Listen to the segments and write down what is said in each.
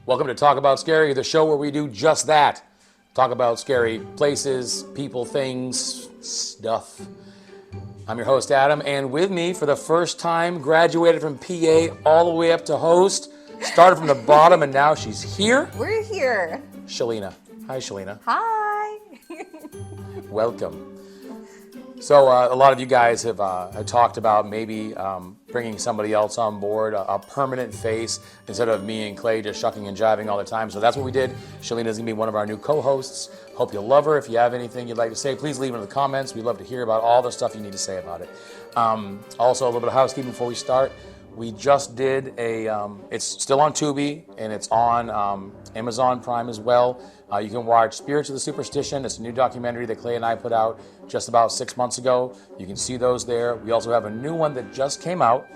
Welcome to Talk About Scary, the show where we do just that. Talk about scary places, people, things, stuff. I'm your host, Adam, and with me for the first time, graduated from PA all the way up to host, started from the bottom, and now she's here. We're here. Shelina. Hi, Shelina. Hi. Welcome. So a lot of you guys have talked about maybe bringing somebody else on board, a permanent face, instead of me and Clay just shucking and jiving all the time. So that's what we did. Shelina's going to be one of our new co-hosts. Hope you love her. If you have anything you'd like to say, please leave it in the comments. We'd love to hear about all the stuff you need to say about it. Also, a little bit of housekeeping before we start. We just did it's still on Tubi, and it's on Amazon Prime as well. You can watch Spirits of the Superstition. It's a new documentary that Clay and I put out just about 6 months ago. You can see those there. We also have a new one that just came out,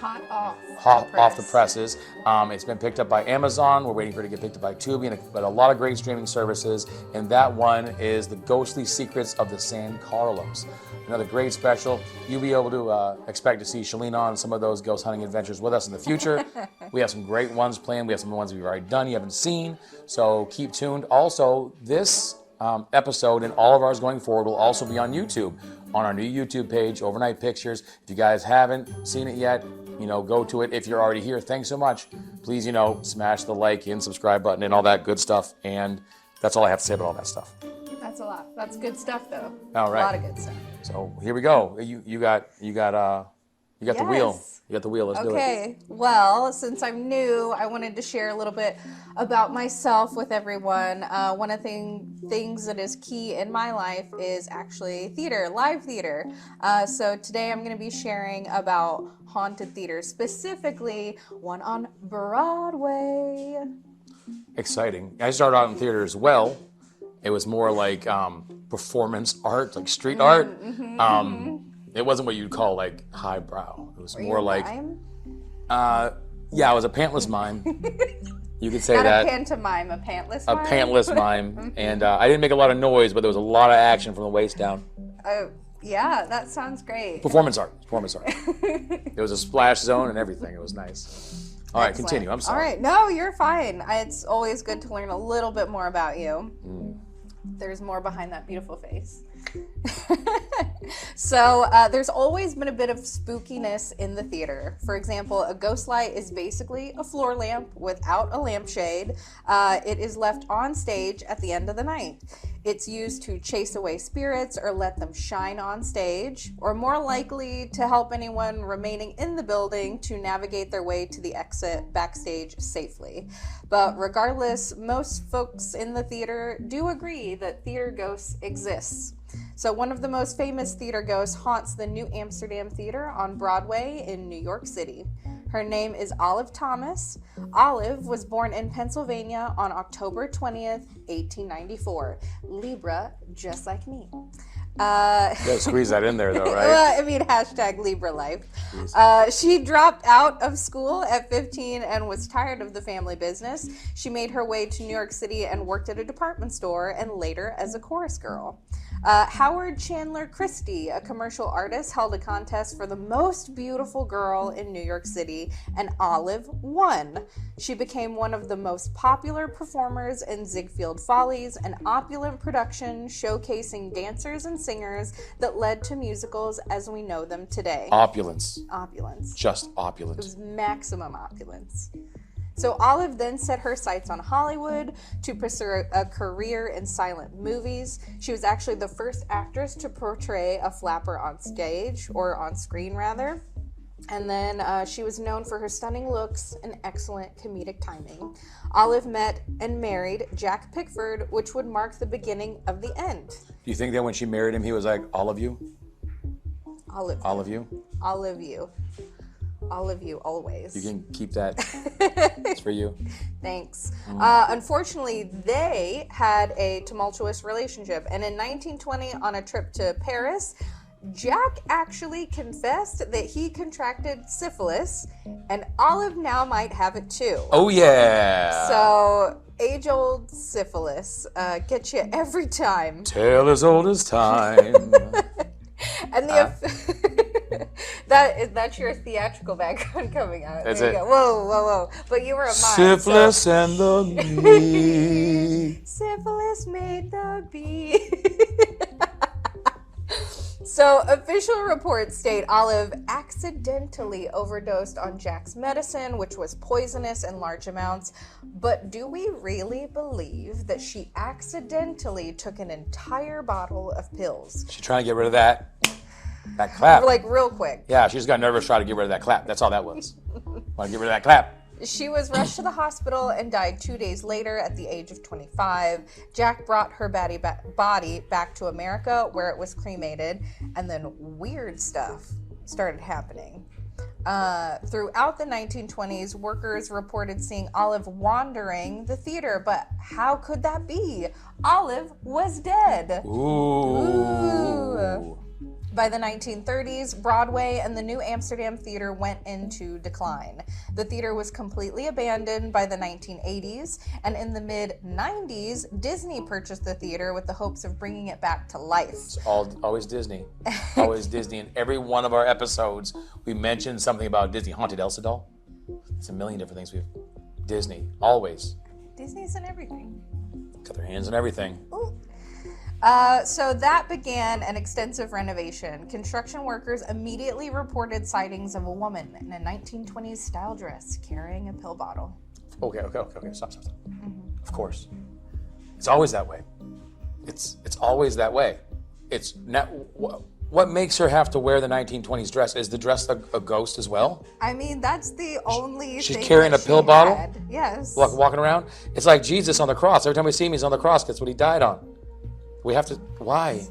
Hot off the presses. It's been picked up by Amazon. We're waiting for it to get picked up by Tubi, but a lot of great streaming services. And that one is The Ghostly Secrets of the San Carlos. Another great special. You'll be able to expect to see Shelina on some of those ghost hunting adventures with us in the future. We have some great ones planned. We have some ones we've already done you haven't seen. So keep tuned. Also, this episode and all of ours going forward will also be on YouTube, on our new YouTube page, Overnight Pictures. If you guys haven't seen it yet, go to it. If you're already here, thanks so much. Please, smash the like and subscribe button and all that good stuff. And that's all I have to say about all that stuff. That's a lot. That's good stuff, though. All right. A lot of good stuff. So here we go. You got the wheel. You got the wheel. Let's do it. Okay. Well, since I'm new, I wanted to share a little bit about myself with everyone. One of the things that is key in my life is actually theater, live theater. So today I'm going to be sharing about haunted theater, specifically one on Broadway. Exciting. I started out in theater as well. It was more like performance art, like street art. It wasn't what you'd call like highbrow. It was more like, I was a pantless mime. You could say Not that. a pantomime, a pantless mime. A pantless mime, and I didn't make a lot of noise, but there was a lot of action from the waist down. Oh, yeah, that sounds great. Performance art. There was a splash zone and everything. It was nice. All right, continue. I'm sorry. All right, no, you're fine. It's always good to learn a little bit more about you. There's more behind that beautiful face. So there's always been a bit of spookiness in the theater. For example, a ghost light is basically a floor lamp without a lampshade. It is left on stage at the end of the night. It's used to chase away spirits or let them shine on stage, or more likely to help anyone remaining in the building to navigate their way to the exit backstage safely. But regardless, most folks in the theater do agree that theater ghosts exist. So one of the most famous theater ghosts haunts the New Amsterdam Theatre on Broadway in New York City. Her name is Olive Thomas. Olive was born in Pennsylvania on October 20th, 1894. Libra, just like me. You gotta squeeze that in there, though, right? Well, I mean, hashtag Libra life. She dropped out of school at 15 and was tired of the family business. She made her way to New York City and worked at a department store and later as a chorus girl. Howard Chandler Christie, a commercial artist, held a contest for the most beautiful girl in New York City, and Olive won. She became one of the most popular performers in Ziegfeld Follies, an opulent production showcasing dancers and singers that led to musicals as we know them today. Opulence. Just It opulent. was maximum opulence. So Olive then set her sights on Hollywood to pursue a career in silent movies. She was actually the first actress to portray a flapper on stage, or on screen rather. And then she was known for her stunning looks and excellent comedic timing. Olive met and married Jack Pickford, which would mark the beginning of the end. Do you think that when she married him, he was like, all of you? Olive. All of you? All of you. All of you, always. You can keep that. It's for you. Thanks. Unfortunately, they had a tumultuous relationship, and in 1920, on a trip to Paris, Jack actually confessed that he contracted syphilis, and Olive now might have it too. Oh, yeah. So, age-old syphilis gets you every time. Tale as old as time. And the That's your theatrical background coming out. That's there it. You go. Whoa, whoa, whoa! But you were a mime. Syphilis and the me. Syphilis made the bee. So, official reports state Olive accidentally overdosed on Jack's medicine, which was poisonous in large amounts. But do we really believe that she accidentally took an entire bottle of pills? She's trying to get rid of that clap. Like, real quick. Yeah, she just got nervous trying to get rid of that clap. That's all that was. Want to get rid of that clap. She was rushed to the hospital and died 2 days later at the age of 25. Jack brought her body back to America, where it was cremated, and then weird stuff started happening. Throughout the 1920s, workers reported seeing Olive wandering the theater, but how could that be? Olive was dead. Ooh. By the 1930s, Broadway and the New Amsterdam Theatre went into decline. The theater was completely abandoned by the 1980s, and in the mid-90s, Disney purchased the theater with the hopes of bringing it back to life. It's always Disney. Always Disney. In every one of our episodes, we mentioned something about Disney. Haunted Elsa doll? It's a million different things. Disney. Always. Disney's in everything. Got their hands in everything. Ooh. So that began an extensive renovation. Construction workers immediately reported sightings of a woman in a 1920s style dress carrying a pill bottle. Okay. Stop. Mm-hmm. Of course. It's always that way. It's always that way. It's not. What makes her have to wear the 1920s dress? Is the dress a ghost as well? I mean, that's the only She's thing carrying a that pill she bottle? had. Yes. Walking around? It's like Jesus on the cross. Every time we see him, he's on the cross. That's what he died on. We have to. Why?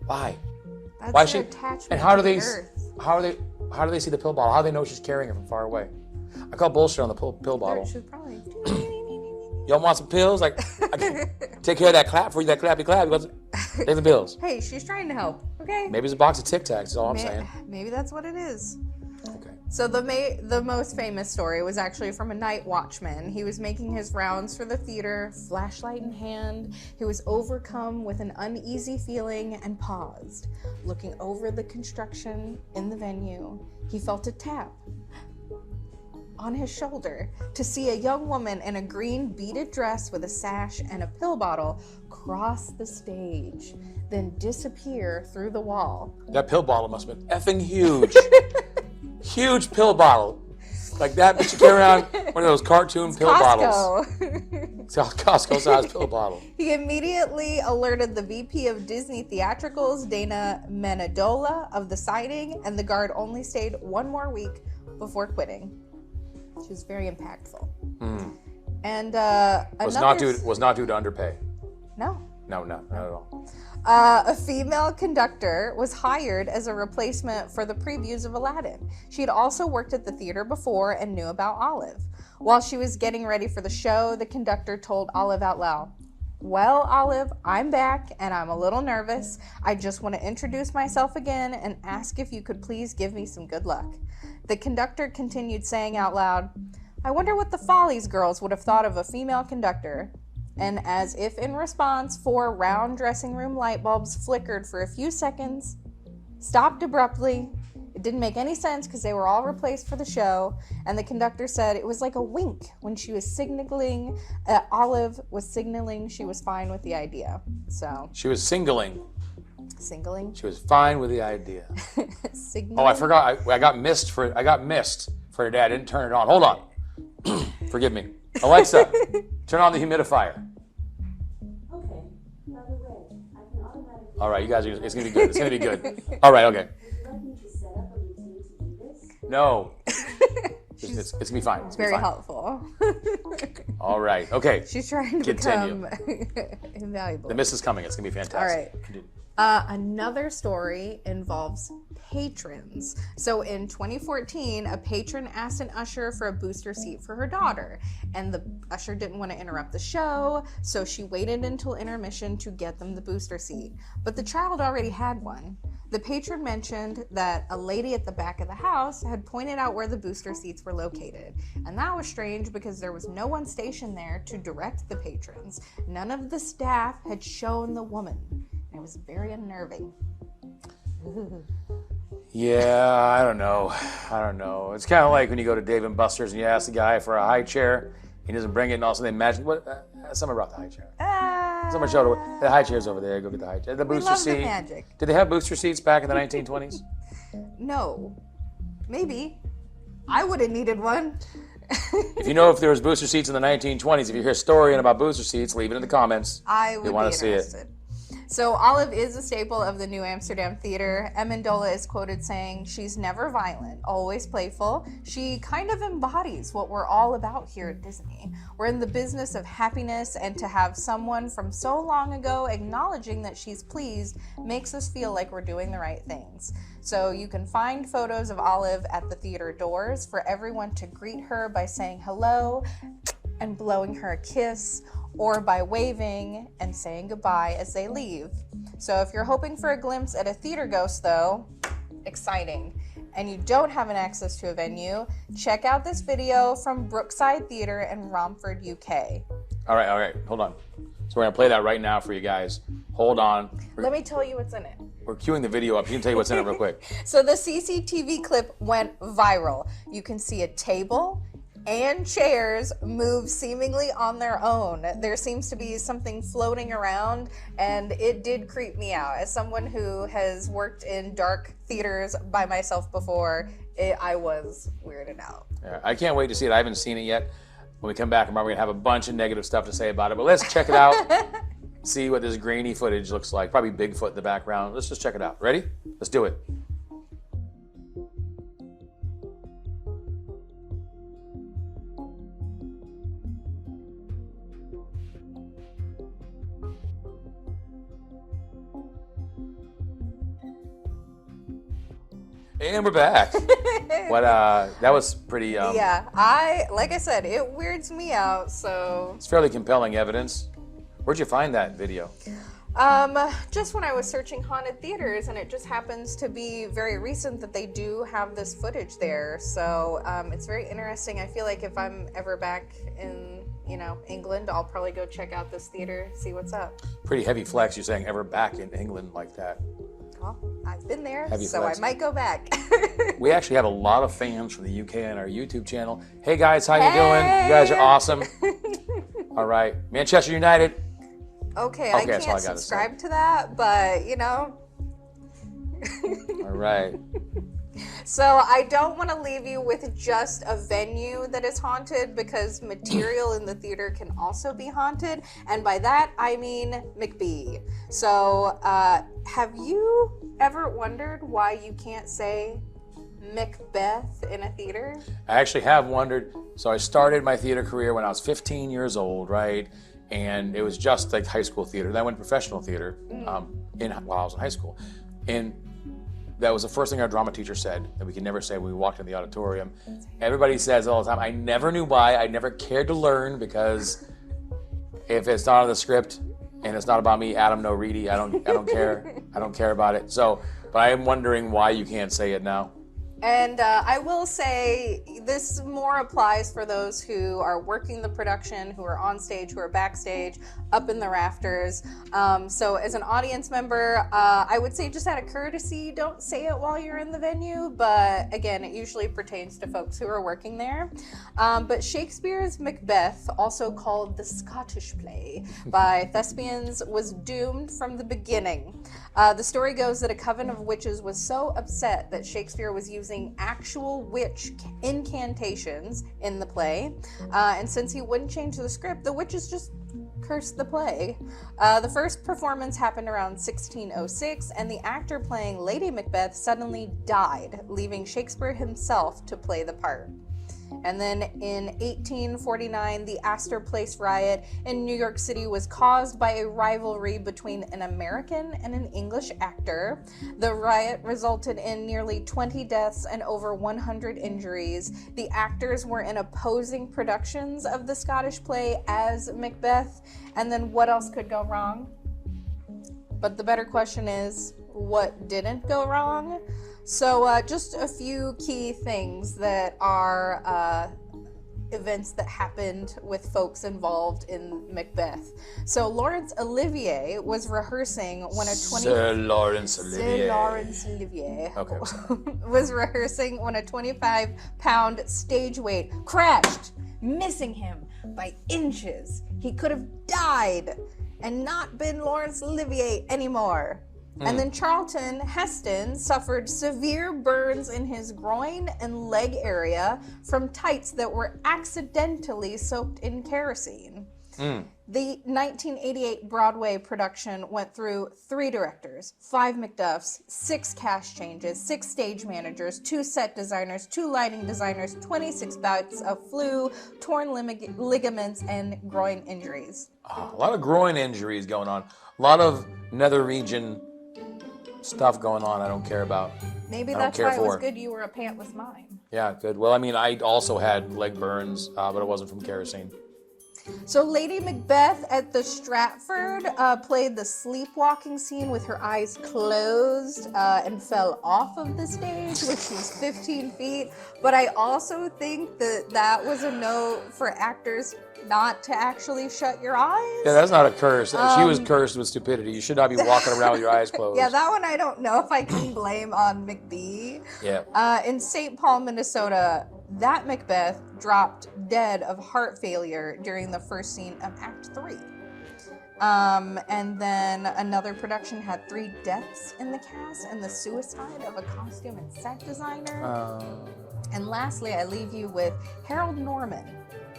That's Why their she? attachment And how do to they? the earth. How do they see the pill bottle? How do they know she's carrying it from far away? I call bullshit on the pill bottle. She's probably. Y'all want some pills? Like, I can take care of that clap for you. That clappy clap. Take the pills. Hey, she's trying to help. Okay. Maybe it's a box of Tic Tacs. Is all I'm saying. Maybe that's what it is. Okay. So the most famous story was actually from a night watchman. He was making his rounds for the theater, flashlight in hand. He was overcome with an uneasy feeling and paused. Looking over the construction in the venue, he felt a tap on his shoulder to see a young woman in a green beaded dress with a sash and a pill bottle cross the stage, then disappear through the wall. That pill bottle must have been effing huge. Huge pill bottle. Like that, but you carry around one of those cartoon pill bottles. It's a Costco-sized pill bottle. He immediately alerted the VP of Disney Theatricals, Dana Menadola, of the sighting, and the guard only stayed 1 more week before quitting. She was very impactful. And Was not due to underpay. No. No, not at all. A female conductor was hired as a replacement for the previews of Aladdin. She had also worked at the theater before and knew about Olive. While she was getting ready for the show, the conductor told Olive out loud, "Well, Olive, I'm back and I'm a little nervous. I just want to introduce myself again and ask if you could please give me some good luck." The conductor continued saying out loud, "I wonder what the Follies girls would have thought of a female conductor." And as if in response, 4 round dressing room light bulbs flickered for a few seconds, stopped abruptly. It didn't make any sense because they were all replaced for the show. And the conductor said it was like a wink when she was signaling, Olive was signaling she was fine with the idea. So She was singling. She was fine with the idea. Signaling. Oh, I forgot. I got missed for your dad. I didn't turn it on. Hold on. Forgive me. Alexa, turn on the humidifier. Okay, by the way, I can automatically... All right, you guys, it's going to be good. It's going to be good. All right, okay. Would you like me to set up a routine to do this? No. It's going to be fine. It's gonna be Very fine. helpful. All right, okay. She's trying to Continue. become invaluable. The miss is coming. It's going to be fantastic. All right. Continue. Another story involves patrons. So in 2014, a patron asked an usher for a booster seat for her daughter, and the usher didn't want to interrupt the show, so she waited until intermission to get them the booster seat. But the child already had one. The patron mentioned that a lady at the back of the house had pointed out where the booster seats were located, and that was strange because there was no one stationed there to direct the patrons. None of the staff had shown the woman. It was very unnerving. Yeah, I don't know. It's kind of like when you go to Dave and Buster's and you ask the guy for a high chair, he doesn't bring it, and all of a sudden they imagine, what? Someone brought the high chair. Someone showed her, the high chair's over there, go get the high chair. The We booster love seat. the magic. Did they have booster seats back in the 1920s? No. Maybe. I would have needed one. If you know if there was booster seats in the 1920s, if you hear a story about booster seats, leave it in the comments. I would want be to see it. interested. So Olive is a staple of the New Amsterdam Theatre. Amendola is quoted saying, "She's never violent, always playful. She kind of embodies what we're all about here at Disney. We're in the business of happiness, and to have someone from so long ago acknowledging that she's pleased makes us feel like we're doing the right things." So you can find photos of Olive at the theater doors for everyone to greet her by saying hello and blowing her a kiss, or by waving and saying goodbye as they leave. So if you're hoping for a glimpse at a theater ghost, though, exciting, and you don't have an access to a venue, check out this video from Brookside Theatre in Romford, UK. All right, hold on. So we're going to play that right now for you guys. Hold on. Let me tell you what's in it. We're queuing the video up. You can tell you what's in it real quick. So the CCTV clip went viral. You can see a table and chairs move seemingly on their own. There seems to be something floating around, and it did creep me out. As someone who has worked in dark theaters by myself before, I was weirded out. Yeah, I can't wait to see it. I haven't seen it yet. When we come back, we're going to have a bunch of negative stuff to say about it. But let's check it out. See what this grainy footage looks like. Probably Bigfoot in the background. Let's just check it out. Ready? Let's do it. And we're back. That was pretty. Yeah, like I said, it weirds me out. So It's fairly compelling evidence. Where'd you find that video? just when I was searching haunted theaters, and it just happens to be very recent that they do have this footage there. So it's very interesting. I feel like if I'm ever back in, England, I'll probably go check out this theater, see what's up. Pretty heavy flex. You're saying ever back in England like that. Well, I've been there, Heavy so flex. I might go back. We actually have a lot of fans from the UK on our YouTube channel. Hey guys, how you doing? You guys are awesome. All right, Manchester United. Okay, I that's all I can't gotta subscribe to that, but All right. So I don't want to leave you with just a venue that is haunted, because material in the theater can also be haunted, and by that I mean McBee. So have you ever wondered why you can't say Macbeth in a theater? I actually have wondered. So I started my theater career when I was 15 years old, right? And it was just like high school theater. Then I went to professional theater while I was in high school. And that was the first thing our drama teacher said that we could never say when we walked in the auditorium. Everybody says all the time, I never knew why. I never cared to learn, because if it's not on the script and it's not about me, Adam No Reedy, I don't care. I don't care about it. So, but I am wondering why you can't say it now. And I will say this more applies for those who are working the production, who are on stage, who are backstage, up in the rafters. So as an audience member, I would say just out of courtesy, don't say it while you're in the venue. But again, it usually pertains to folks who are working there. But Shakespeare's Macbeth, also called the Scottish play by thespians, was doomed from the beginning. The story goes that a coven of witches was so upset that Shakespeare was using actual witch incantations in the play, and since he wouldn't change the script, the witches just cursed the play. The first performance happened around 1606, and the actor playing Lady Macbeth suddenly died, leaving Shakespeare himself to play the part. And then in 1849, the Astor Place riot in New York City was caused by a rivalry between an American and an English actor. The riot resulted in nearly 20 deaths and over 100 injuries. The actors were in opposing productions of the Scottish play as Macbeth. And then what else could go wrong? But the better question is, what didn't go wrong? So just a few key things that are events that happened with folks involved in Macbeth. So Laurence Olivier was rehearsing when Sir Laurence Olivier. Sir Laurence Olivier Okay, I'm sorry. was rehearsing when a 25-pound stage weight crashed, missing him by inches. He could have died and not been Laurence Olivier anymore. And then Charlton Heston suffered severe burns in his groin and leg area from tights that were accidentally soaked in kerosene. The 1988 Broadway production went through 3 directors, 5 Macduffs, 6 cast changes, 6 stage managers, 2 set designers, 2 lighting designers, 26 bouts of flu, torn ligaments, and groin injuries. A lot of groin injuries going on. A lot of nether region stuff going on I don't care about. Maybe I don't that's care why it was for. good you were a pantless mime. Yeah, good. Well, I mean, I also had leg burns, but it wasn't from kerosene. So Lady Macbeth at the Stratford played the sleepwalking scene with her eyes closed and fell off of the stage, which was 15 feet. But I also think that was a note for actors not to actually shut your eyes. Yeah, that's not a curse. She was cursed with stupidity. You should not be walking around with your eyes closed. Yeah, that one I don't know if I can blame on McBee. Yeah. In St. Paul, Minnesota, that Macbeth dropped dead of heart failure during the first scene of Act 3. And then another production had 3 deaths in the cast and the suicide of a costume and set designer. And lastly, I leave you with Harold Norman,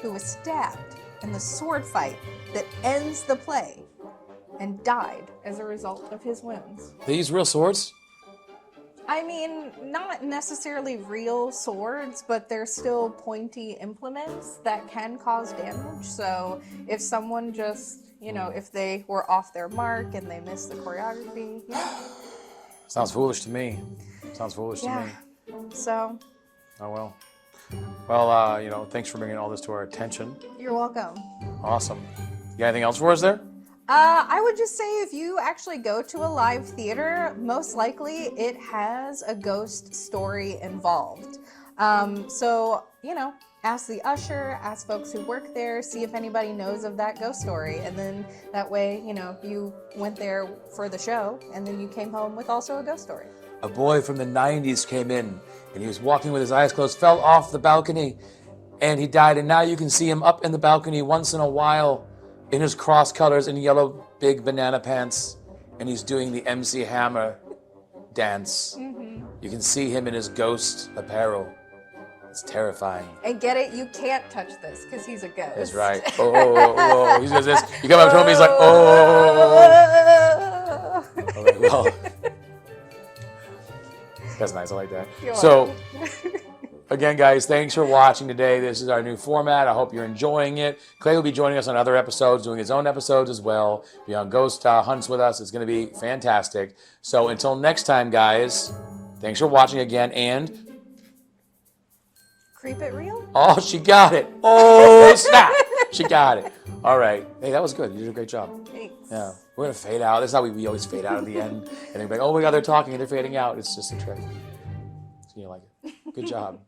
who was stabbed in the sword fight that ends the play and died as a result of his wounds. They use real swords? I mean, not necessarily real swords, but they're still pointy implements that can cause damage. So if someone just, if they were off their mark and they missed the choreography, Sounds foolish to me. Sounds foolish to me. So. Oh, well. Well, thanks for bringing all this to our attention. You're welcome. Awesome. You got anything else for us there? I would just say if you actually go to a live theater, most likely it has a ghost story involved. So, ask the usher, ask folks who work there, see if anybody knows of that ghost story. And then that way, you went there for the show and then you came home with also a ghost story. A boy from the 90s came in and he was walking with his eyes closed, fell off the balcony and he died. And now you can see him up in the balcony once in a while in his cross colors and yellow big banana pants. And he's doing the MC Hammer dance. You can see him in his ghost apparel. It's terrifying. And get it? You can't touch this because he's a ghost. That's right. Oh, he does this. You come up to him, he's like, oh. All right, well, that's nice. I like that. So, again, guys, thanks for watching today. This is our new format. I hope you're enjoying it. Clay will be joining us on other episodes, doing his own episodes as well. Be on ghost hunts with us. It's going to be fantastic. So, until next time, guys, thanks for watching again. And Creep it real? oh, she got it. Oh, snap. She got it. All right. Hey, that was good. You did a great job. Thanks. Yeah. We're going to fade out. That's how we always fade out at the end. And they're like, oh my God, they're talking and they're fading out. It's just a trick. So you like it. Good job.